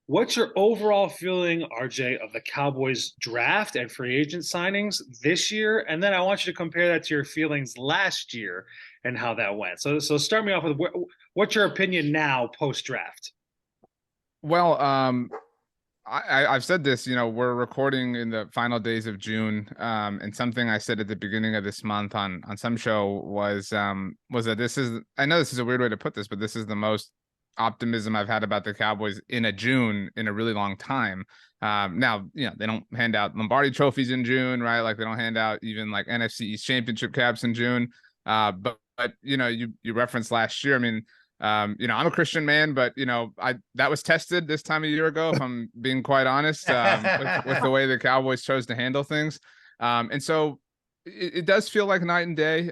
What's your overall feeling, RJ, of the Cowboys draft and free agent signings this year? And then I want you to compare that to your feelings last year and how that went. So start me off with what's your opinion now post draft? Well, I've said this, we're recording in the final days of June. And something I said at the beginning of this month on some show was that I know this is a weird way to put this, but this is the most optimism I've had about the Cowboys in a June in a really long time. Now, they don't hand out Lombardi trophies in June, right? Like they don't hand out even like NFC East championship caps in June. But you referenced last year. I mean, I'm a Christian man, but that was tested this time a year ago, if I'm being quite honest, with the way the Cowboys chose to handle things. And so it does feel like night and day.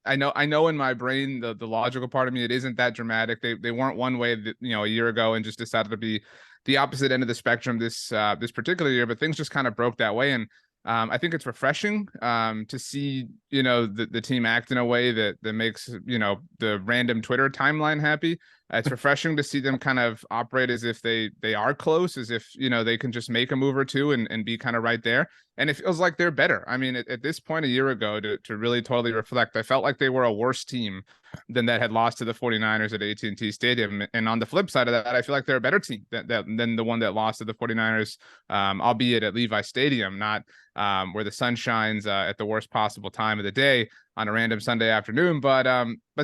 I know in my brain the logical part of me, it isn't that dramatic. They weren't one way that, a year ago and just decided to be the opposite end of the spectrum this particular year, but things just kind of broke that way. And I think it's refreshing to see, the team act in a way that makes, the random Twitter timeline happy. It's refreshing to see them kind of operate as if they are close, as if, they can just make a move or two and be kind of right there. And it feels like they're better. I mean, at this point a year ago, to really totally reflect, I felt like they were a worse team than that had lost to the 49ers at AT&T Stadium. And on the flip side of that, I feel like they're a better team than the one that lost to the 49ers, albeit at Levi Stadium, not where the sun shines at the worst possible time of the day on a random Sunday afternoon. But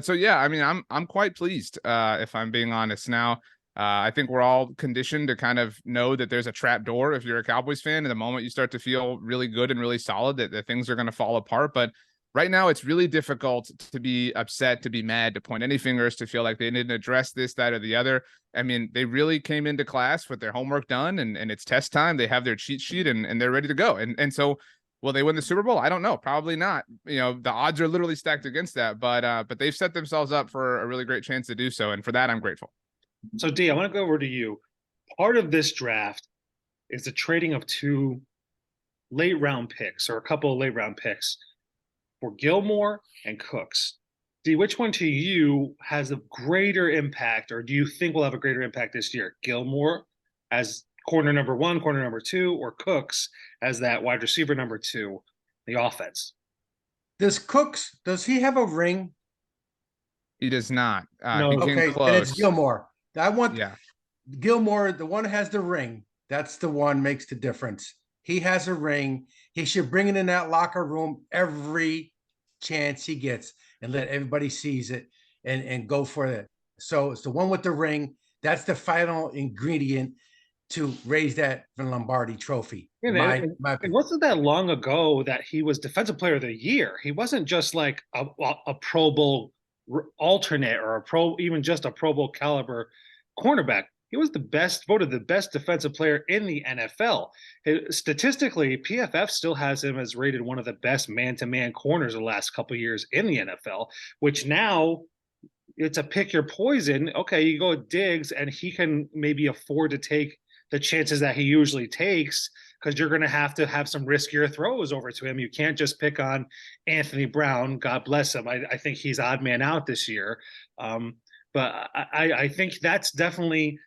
so yeah, I mean, I'm quite pleased if I'm being honest. Now, I think we're all conditioned to kind of know that there's a trap door if you're a Cowboys fan. And the moment you start to feel really good and really solid, that things are going to fall apart. But right now, it's really difficult to be upset, to be mad, to point any fingers, to feel like they didn't address this, that, or the other. I mean, they really came into class with their homework done, and it's test time. They have their cheat sheet, and they're ready to go. And so, will they win the Super Bowl? I don't know. Probably not. The odds are literally stacked against that. But they've set themselves up for a really great chance to do so, and for that, I'm grateful. So D, I want to go over to you. Part of this draft is the trading of two late round picks or a couple of late round picks for Gilmore and Cooks. D, which one to you has a greater impact, or do you think will have a greater impact this year? Gilmore as corner number one, corner number two, or Cooks as that wide receiver number two, the offense? Does he have a ring? He does not. He No. came Okay, then it's close. Gilmore. I want Yeah. Gilmore, the one who has the ring. That's the one makes the difference. He has a ring. He should bring it in that locker room every chance he gets and let everybody sees it and go for it. So it's the one with the ring. That's the final ingredient to raise that Lombardi trophy. Yeah, it wasn't that long ago that he was Defensive Player of the Year. He wasn't just like a Pro Bowl alternate or even just a Pro Bowl caliber cornerback. He was voted the best defensive player in the NFL. Statistically, PFF still has him as rated one of the best man-to-man corners the last couple of years in the NFL, which now it's a pick your poison. Okay, you go with Diggs, and he can maybe afford to take the chances that he usually takes because you're going to have some riskier throws over to him. You can't just pick on Anthony Brown. God bless him. I think he's odd man out this year. But I think that's definitely.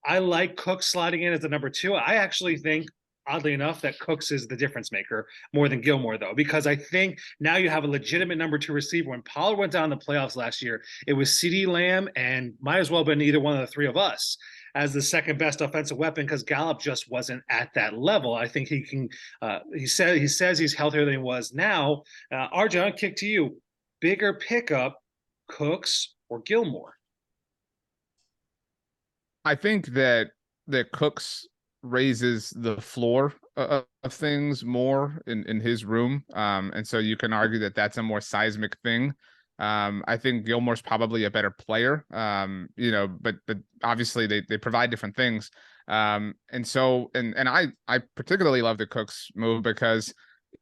I like Cooks sliding in as the number two. I actually think, oddly enough, that Cooks is the difference maker more than Gilmore, though, because I think now you have a legitimate number two receiver. When Pollard went down in the playoffs last year, it was CeeDee Lamb and might as well have been either one of the three of us as the second best offensive weapon because Gallup just wasn't at that level. I think he can. He says he's healthier than he was now. RJ, I'll kick to you. Bigger pickup, Cooks or Gilmore? I think that Cooks raises the floor of things more in his room, and so you can argue that that's a more seismic thing. I think Gilmore's probably a better player, but obviously they provide different things, and so I particularly love the Cooks move because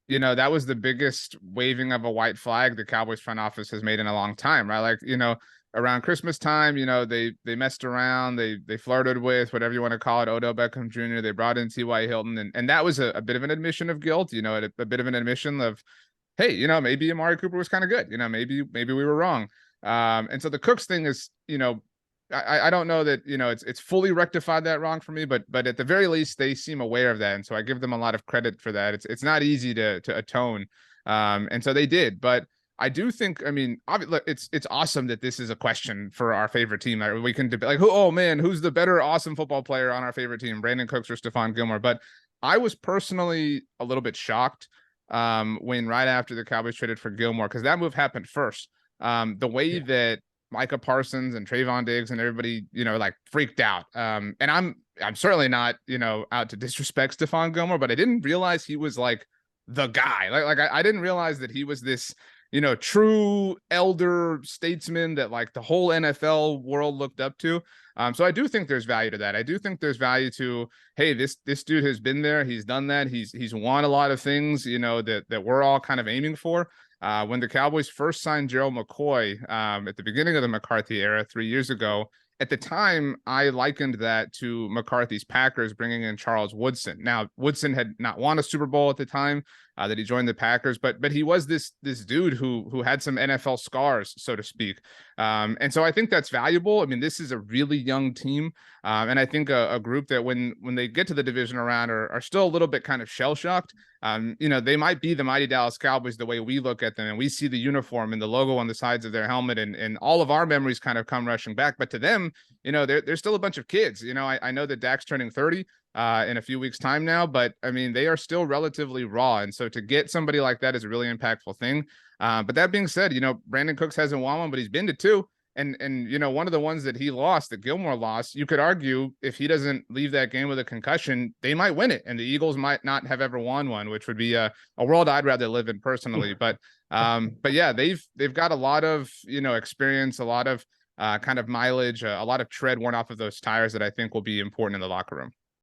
that was the biggest waving of a white flag the Cowboys front office has made in a long time, right? Like around Christmas time, they messed around, they flirted with whatever you want to call it, Odell Beckham Jr. They brought in T.Y. Hilton, and that was a bit of an admission of guilt, a bit of an admission of, hey, maybe Amari Cooper was kind of good, maybe we were wrong. And so the Cooks thing is, I don't know that, you know, it's fully rectified that wrong for me, but at the very least they seem aware of that, and so I give them a lot of credit for that. It's not easy to atone, and so they did. But I do think, I mean, look, it's awesome that this is a question for our favorite team. Like, we can debate, like, oh man, who's the better awesome football player on our favorite team, Brandon Cooks or Stephon Gilmore? But I was personally a little bit shocked when right after the Cowboys traded for Gilmore, because that move happened first. The way that Micah Parsons and Trayvon Diggs and everybody, you know, like freaked out. And I'm certainly not, you know, out to disrespect Stephon Gilmore, but I didn't realize he was like the guy. I didn't realize that he was this, you know, true elder statesman that like the whole NFL world looked up to. So I do think there's value to that. I do think there's value to, hey, this dude has been there, he's done that, he's won a lot of things, you know, that we're all kind of aiming for. When the Cowboys first signed Gerald McCoy at the beginning of the McCarthy era 3 years ago, at the time, I likened that to McCarthy's Packers bringing in Charles Woodson. Now, Woodson had not won a Super Bowl at the time that he joined the Packers, but he was this dude who had some NFL scars, so to speak. And so I think that's valuable. I mean, this is a really young team, and I think a group that when they get to the divisional round are still a little bit kind of shell shocked. You know, they might be the mighty Dallas Cowboys the way we look at them, and we see the uniform and the logo on the sides of their helmet, and all of our memories kind of come rushing back. But to them, you know, they're still a bunch of kids. You know, I know that Dak's turning 30 in a few weeks' time now, but I mean, they are still relatively raw. And so to get somebody like that is a really impactful thing. But that being said, you know, Brandon Cooks hasn't won one, but he's been to two. And you know, one of the ones that he lost, that Gilmore lost, you could argue if he doesn't leave that game with a concussion, they might win it, and the Eagles might not have ever won one, which would be a world I'd rather live in personally. But yeah, they've got a lot of, you know, experience, a lot of kind of mileage, a lot of tread worn off of those tires that I think will be important in the locker room.